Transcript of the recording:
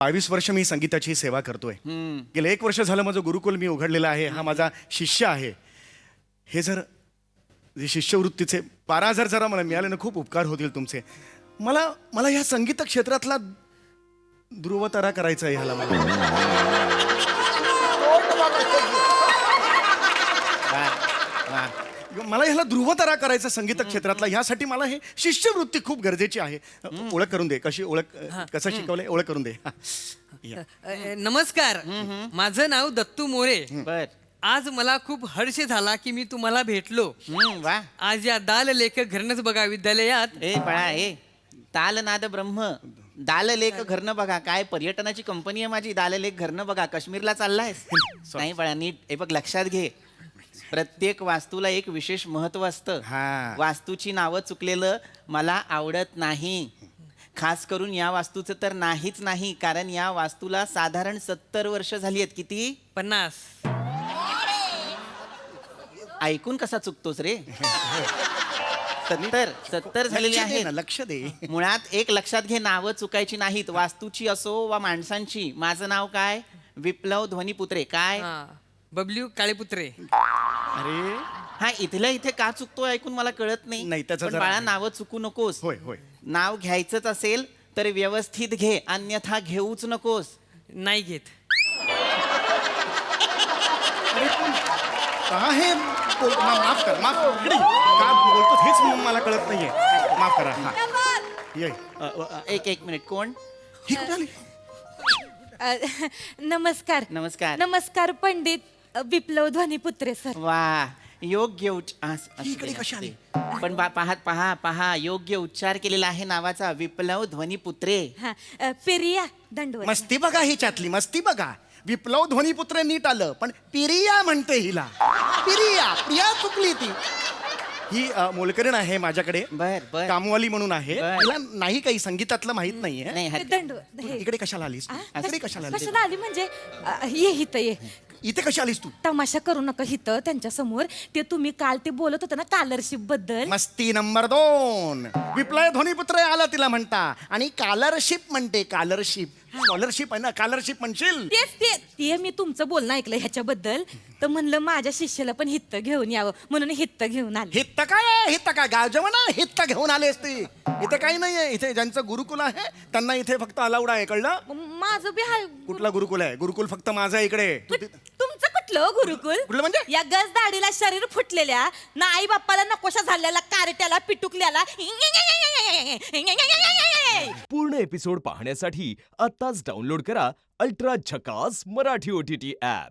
22 वर्ष मी संगीताची सेवा करतोय. गेले 1 वर्ष झालं माझं गुरुकुल मी उघडलेलं आहे. हा माझा शिष्य आहे. हे जर शिष्यवृत्तीचे 12,000 जरा मला मिळाले ना, खूप उपकार होतील तुमचे. मला ह्या संगीत क्षेत्रातला ध्रुवतारा करायचा आहे ह्याला मला. मला ह्याला ध्रुवतारा करायचा संगीत क्षेत्रातला. ह्यासाठी मला हे शिष्यवृत्ती खूप गरजेची आहे. ओळख करून दे. कसं शिकवलंय ओळख करून दे. नमस्कार, माझं नाव दत्तू मोरे. बर. आज मला खूप हर्ष झाला की मी तुम्हाला भेटलो. वा. आज या दाल लेखक घरनच बघा विद्यालयात ए बाळा ए तालनाद ब्रह्म दाललेख घरनं बघा. काय पर्यटनाची कंपनी आहे माझी. दाललेख घरनं बघा. काश्मीरला चाललायस? नाही बाळा, नीट हे बघ, लक्षात घे. प्रत्येक वास्तूला एक विशेष महत्व असतं. हा. वास्तूची नावं चुकलेलं मला आवडत नाही. खास करून या वास्तूचं तर नाहीच नाही, कारण या वास्तूला साधारण 70 वर्ष झाली आहेत. किती? 50. ऐकून कसा चुकतोस रे? 70 झालेली आहेत. लक्ष दे. मुळात एक लक्षात घे, नावं चुकायची नाहीत. वास्तूची असो वा माणसांची. माझं नाव काय? विप्लव ध्वनीपुत्रे. काय? हा, बबल्यू काळेपुत्रे. अरे हा, इथल्या इथे का चुकतोय ऐकून मला कळत नाही, नाही. त्याचं पण जरा- बाळा, नावं चुकू नकोस. होय होय. नाव घ्यायचंच असेल तर व्यवस्थित घे, अन्यथा घेऊच नकोस. नाही घेत. का हे माफ कर. माफ इकडे ये. का बोलतो हेच मला कळत नाहीये. माफ करा. हा ये. एक मिनिट. कोण? ही कुठे आली? नमस्कार. नमस्कार. नमस्कार पंडित विप्लव ध्वनीपुत्रे सर. वा, योग्य ही इकडे कशी आली? पण पहा योग्य उच्चार केलेला आहे नावाचा. विप्लव ध्वनीपुत्रे. हा, पेरिया दंडवत. मस्ती बघा हिच्यातली. मस्ती बघा. विप्लव ध्वनीपुत्र नीट आलं, पण पिरिया म्हणते हिला. प्रिया चुकली ती. ही मोलकरीण आहे माझ्याकडे. बर बर. कामवाली म्हणून आहे. बर. तिला नाही काही संगीतातलं माहित नाहीये. नाही दंडवत. हे. इकडे कशाला आलीस तू? इकडे कशाला आलीस? कशाला आली म्हणजे ये हित ये. इथे कशी आलीस तू? तमाशा करू नका हित त्यांच्या समोर. ते तुम्ही काल ते बोलत होते ना स्कॉलरशिप बद्दल. मस्ती नंबर 2. विप्लव ध्वनीपुत्र आला तिला म्हणता. आणि स्कॉलरशिप म्हणते. स्कॉलरशिप आहे ना. स्कॉलरशिप म्हणशील. ते मी तुमचं बोलणं ऐकलं ह्याच्याबद्दल. तर म्हणलं माझ्या शिष्याला पण हित्त घेऊन यावं म्हणून हित्त घेऊन आले. हित्त काय गाजव ना. हित्त घेऊन आले असते. इथे काही नाहीये. इथे ज्यांचं गुरुकुल आहे त्यांना इथे फक्त अलाउड आहे. कळलं? माझं बी हाय. कुठला गुरुकुल आहे? गुरुकुल फक्त माझं आहे इकडे. तुमचं कुठलं गुरुकुल? कुठलं म्हणजे? या गज दाढीला शरीर फुटलेल्या ना आई बाप्पाला नकोशा झालेला कार्ट्याला पिटुकल्याला. पूर्ण एपिसोड पाहण्यासाठी आत्ताच डाउनलोड करा अल्ट्रा झकास मराठी OTT ॲप.